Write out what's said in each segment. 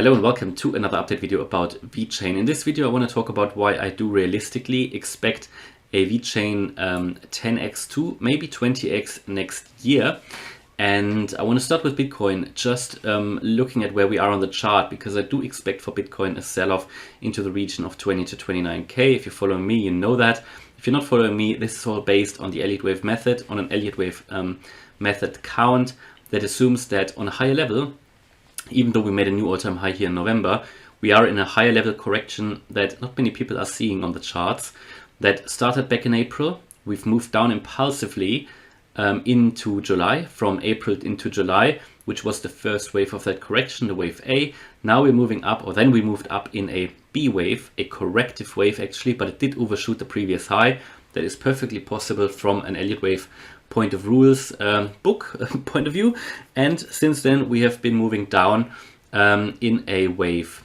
Hello and welcome to another update video about VeChain. In this video I want to talk about why I do realistically expect a VeChain 10x to maybe 20x next year. And I want to start with Bitcoin, just looking at where we are on the chart, because I do expect for Bitcoin a sell-off into the region of 20 to 29k. If you're following me, you know that. If you're not following me, this is all based on the Elliott wave method, on an Elliott wave method count that assumes that on a higher level, even though we made a new all-time high here in November, we are in a higher level correction that not many people are seeing on the charts. That started back in April. We've moved down impulsively into July, from April into July, which was the first wave of that correction, the wave A. Now we're moving up, or then we moved up in a B wave, a corrective wave actually, but it did overshoot the previous high. That is perfectly possible from an Elliott wave point of rules book point of view. And since then we have been moving down in a wave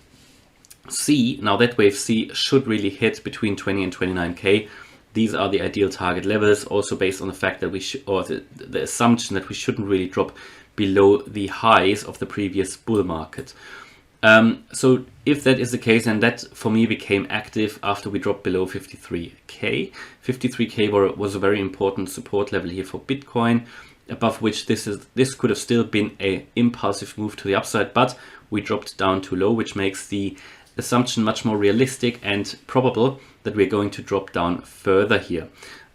C. Now that wave C should really hit between 20 and 29k. These are the ideal target levels, also based on the fact that we should, or the assumption that we shouldn't really drop below the highs of the previous bull market. So if that is the case, and that for me became active after we dropped below 53k. 53k was a very important support level here for Bitcoin, above which this could have still been an impulsive move to the upside, but we dropped down too low, which makes the assumption much more realistic and probable that we're going to drop down further here.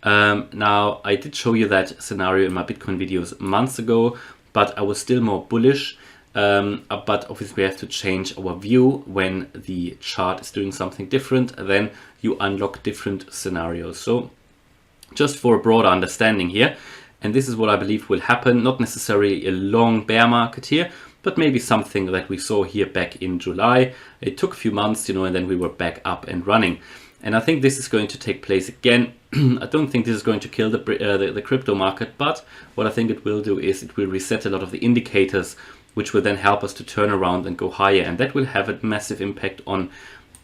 Now, I did show you that scenario in my Bitcoin videos months ago, but I was still more bullish. But obviously we have to change our view when the chart is doing something different. Then you unlock different scenarios. So just for a broader understanding here, and this is what I believe will happen, not necessarily a long bear market here, but maybe something that we saw here back in July. It took a few months, and then we were back up and running. And I think this is going to take place again. I don't think this is going to kill the crypto market, but what I think it will do is it will reset a lot of the indicators, which will then help us to turn around and go higher. And that will have a massive impact on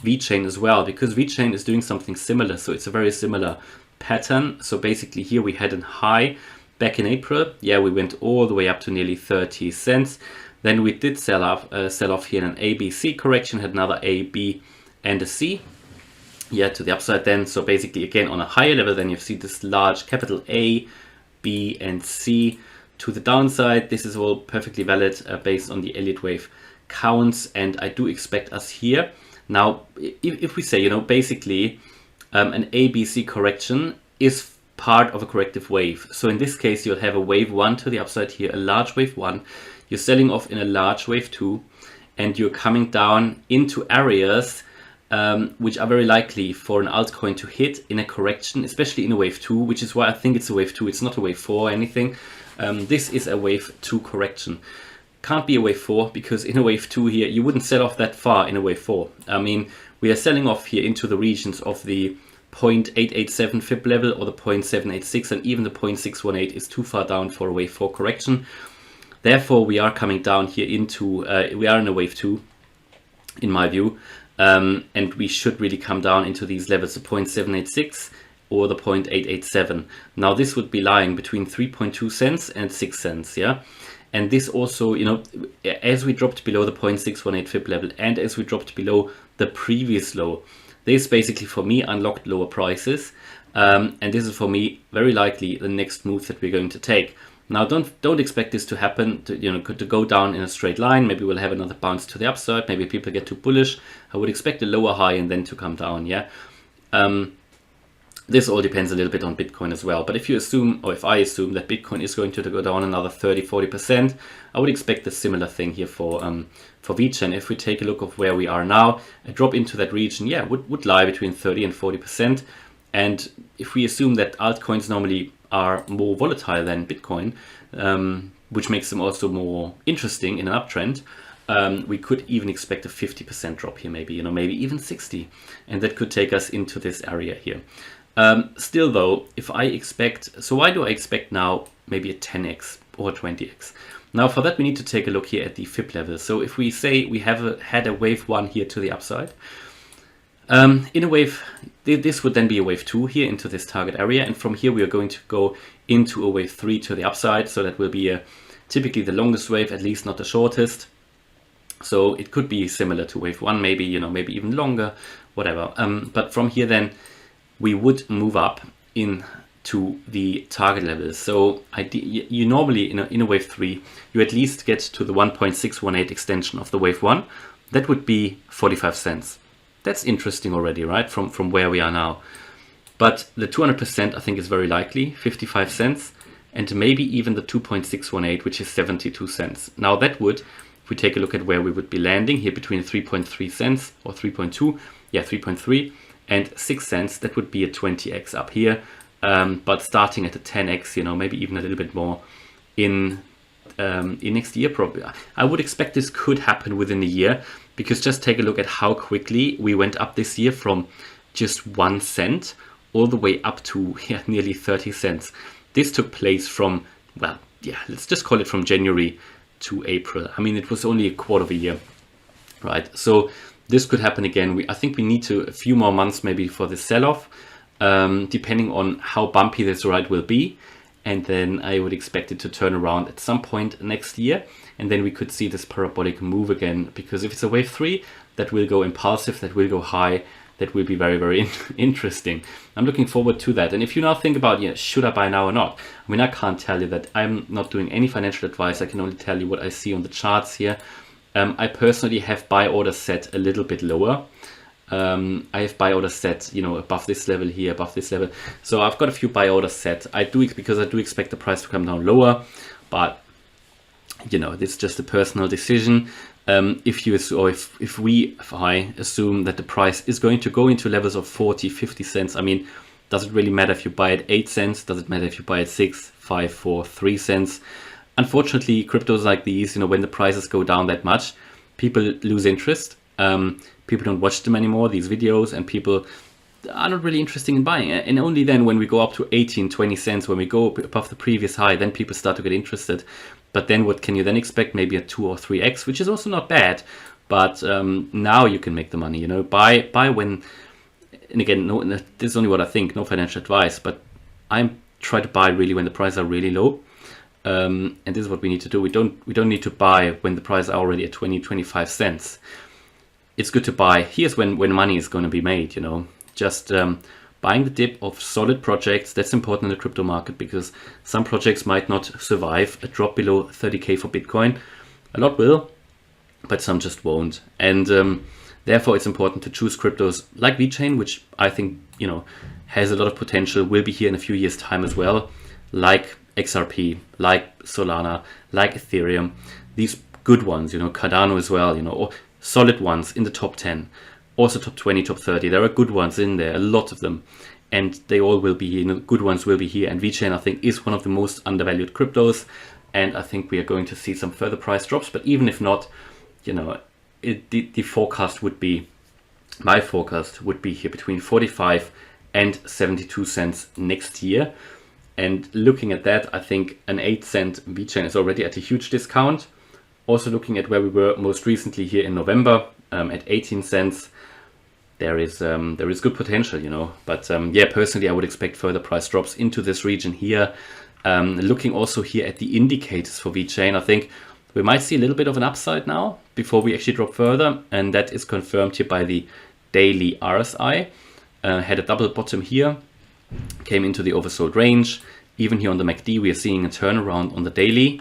VeChain as well, because VeChain is doing something similar. So it's a very similar pattern. So basically here we had a high back in April. Yeah, we went all the way up to nearly 30 cents. Then we did sell off here in an A, B, C correction, had another A, B, and a C. Yeah, to the upside then. So basically again on a higher level, then you see this large capital A, B, and C. To the downside, this is all perfectly valid based on the Elliott wave counts, and I do expect us here. Now, if we say, basically an ABC correction is part of a corrective wave. So in this case, you'll have a wave 1 to the upside here, a large wave 1. You're selling off in a large wave 2, and you're coming down into areas which are very likely for an altcoin to hit in a correction, especially in a wave 2, which is why I think it's a wave 2. It's not a wave 4 or anything. This is a wave 2 correction. Can't be a wave 4, because in a wave 2 here, you wouldn't sell off that far in a wave 4. I mean, we are selling off here into the regions of the 0.887 Fib level or the 0.786, and even the 0.618 is too far down for a wave 4 correction. Therefore, we are coming down here into, we are in a wave 2, in my view, and we should really come down into these levels, the 0.786 or the 0.887. Now this would be lying between 3.2 cents and 6 cents, yeah? And this also, as we dropped below the 0.618 Fib level and as we dropped below the previous low, this basically for me unlocked lower prices. And this is for me very likely the next move that we're going to take. Now don't expect this to happen, to go down in a straight line. Maybe we'll have another bounce to the upside. Maybe people get too bullish. I would expect a lower high and then to come down, yeah? This all depends a little bit on Bitcoin as well. But if you assume, or if I assume that Bitcoin is going to go down another 30-40%, I would expect a similar thing here for VeChain. If we take a look of where we are now, a drop into that region, yeah, would lie between 30 and 40%. And if we assume that altcoins normally are more volatile than Bitcoin, which makes them also more interesting in an uptrend, we could even expect a 50% drop here, maybe even 60, and that could take us into this area here. Still though, if I expect, so why do I expect now maybe a 10x or 20x? Now for that we need to take a look here at the Fib level. So if we say we have had a wave 1 here to the upside, in a wave, this would then be a wave 2 here into this target area, and from here we are going to go into a wave 3 to the upside. So that will be typically the longest wave, at least not the shortest. So it could be similar to wave one, maybe, you know, maybe even longer, whatever. But from here then we would move up into the target levels. So you normally in a wave three, you at least get to the 1.618 extension of the wave one. That would be 45 cents. That's interesting already, right? From where we are now. But the 200% I think is very likely, 55 cents, and maybe even the 2.618, which is 72 cents. Now that would, if we take a look at where we would be landing here between 3.3 cents or 3.2, yeah, 3.3 and 6 cents, that would be a 20x up here. But starting at a 10x, you know, maybe even a little bit more in next year probably. I would expect this could happen within a year, because just take a look at how quickly we went up this year from just 1 cent all the way up to nearly 30 cents. This took place from, well, yeah, let's just call it from January to April. I mean, it was only a quarter of a year, right? So this could happen again. I think we need a few more months maybe for the sell-off, depending on how bumpy this ride will be. And then I would expect it to turn around at some point next year. And then we could see this parabolic move again, because if it's a wave three, that will go impulsive, that will go high, that will be very, very interesting. I'm looking forward to that. And if you now think about, yeah, should I buy now or not? I mean, I can't tell you that. I'm not doing any financial advice. I can only tell you what I see on the charts here. I personally have buy orders set a little bit lower. I have buy orders set, you know, above this level here, above this level. So I've got a few buy orders set. Because I do expect the price to come down lower, but you know, this is just a personal decision. If I assume that the price is going to go into levels of 40, 50 cents, I mean, does it really matter if you buy at 8 cents? Does it matter if you buy at 6, 5, 4, 3 cents? Unfortunately, cryptos like these, you know, when the prices go down that much, people lose interest. People don't watch them anymore, these videos, and people are not really interested in buying. And only then, when we go up to 18, 20 cents, when we go above the previous high, then people start to get interested. But then what can you then expect? Maybe a 2 or 3x, which is also not bad. But now you can make the money, you know, buy when, and again, this is only what I think, no financial advice, but I'm trying to buy really when the prices are really low. And this is what we need to do. We don't need to buy when the prices are already at 20, 25 cents. It's good to buy. Here's when money is going to be made, you know, just buying the dip of solid projects. That's important in the crypto market, because some projects might not survive a drop below 30K for Bitcoin. A lot will, but some just won't. And therefore it's important to choose cryptos like VeChain, which I think, you know, has a lot of potential, will be here in a few years time as well, like XRP, like Solana, like Ethereum, these good ones, you know, Cardano as well, you know, or solid ones in the top 10, also top 20, top 30. There are good ones in there, a lot of them, and they all will be, you know, good ones will be here. And VeChain, I think, is one of the most undervalued cryptos, and I think we are going to see some further price drops. But even if not, you know, the forecast would be, my forecast would be here between 45 and 72 cents next year. And looking at that, I think an 8-cent VeChain is already at a huge discount. Also looking at where we were most recently here in November, at 18 cents, there is good potential, you know. But yeah, personally, I would expect further price drops into this region here. Looking also here at the indicators for VeChain, I think we might see a little bit of an upside now before we actually drop further. And that is confirmed here by the daily RSI. Had a double bottom here, came into the oversold range. Even here on the MACD, we are seeing a turnaround on the daily.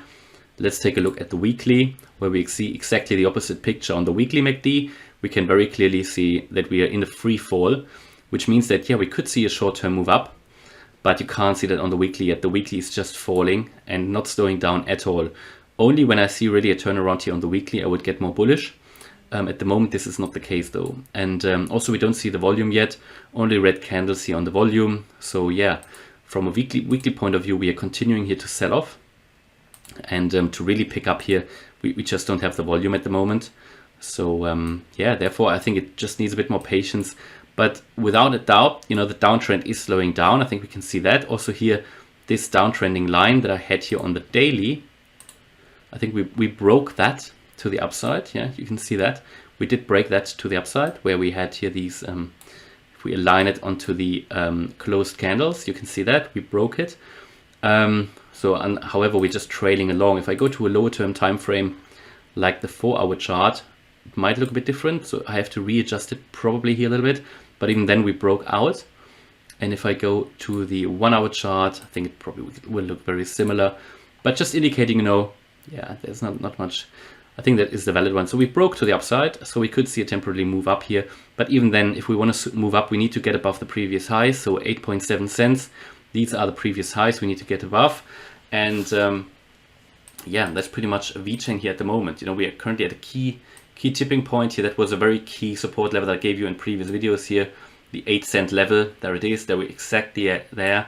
Let's take a look at the weekly, where we see exactly the opposite picture. On the weekly MACD, we can very clearly see that we are in a free fall, which means that, yeah, we could see a short-term move up, but you can't see that on the weekly yet. The weekly is just falling and not slowing down at all. Only when I see really a turnaround here on the weekly, I would get more bullish. At the moment, this is not the case though. And also we don't see the volume yet, only red candles here on the volume. So yeah, from a weekly point of view, we are continuing here to sell off. And to really pick up here, we just don't have the volume at the moment. So yeah, therefore I think it just needs a bit more patience. But without a doubt, you know, the downtrend is slowing down. I think we can see that. Also here, this downtrending line that I had here on the daily, I think we broke that to the upside. Yeah, you can see that. We did break that to the upside, where we had here these, if we align it onto the closed candles, you can see that we broke it. However, we're just trailing along. If I go to a lower term time frame, like the 4-hour chart, it might look a bit different. So I have to readjust it probably here a little bit, but even then we broke out. And if I go to the 1-hour chart, I think it probably will look very similar, but just indicating, you know, yeah, there's not much. I think that is the valid one. So we broke to the upside, so we could see a temporary move up here. But even then, if we want to move up, we need to get above the previous highs. So 8.7 cents. These are the previous highs we need to get above. And yeah, that's pretty much VeChain here at the moment. You know, we are currently at a key tipping point here. That was a very key support level that I gave you in previous videos here. The 8-cent level, there it is. There we exactly there.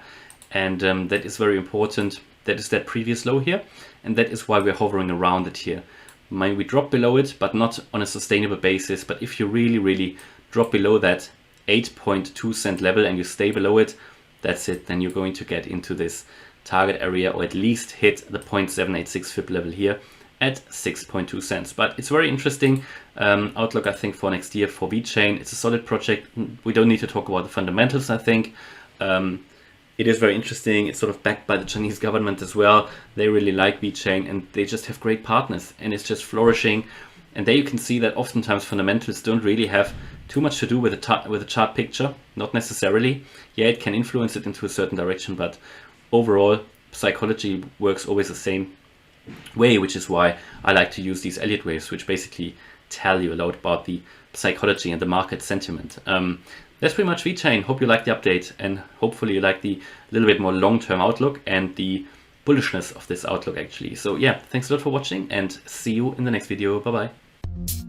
And that is very important. That is that previous low here. And that is why we're hovering around it here. We drop below it, but not on a sustainable basis. But if you really drop below that 8.2 cent level and you stay below it, that's it. Then you're going to get into this target area, or at least hit the 0.786 fib level here at 6.2 cents. But it's very interesting outlook, I think, for next year for VeChain. It's a solid project. We don't need to talk about the fundamentals, I think. It is very interesting. It's sort of backed by the Chinese government as well. They really like VeChain and they just have great partners and it's just flourishing. And there you can see that oftentimes fundamentals don't really have too much to do with the chart picture. Not necessarily. Yeah, it can influence it into a certain direction, but overall psychology works always the same way, which is why I like to use these Elliott waves, which basically tell you a lot about the psychology and the market sentiment. That's pretty much VeChain. Hope you like the update and hopefully you like the little bit more long-term outlook and the bullishness of this outlook actually. So yeah, thanks a lot for watching and see you in the next video. Bye bye.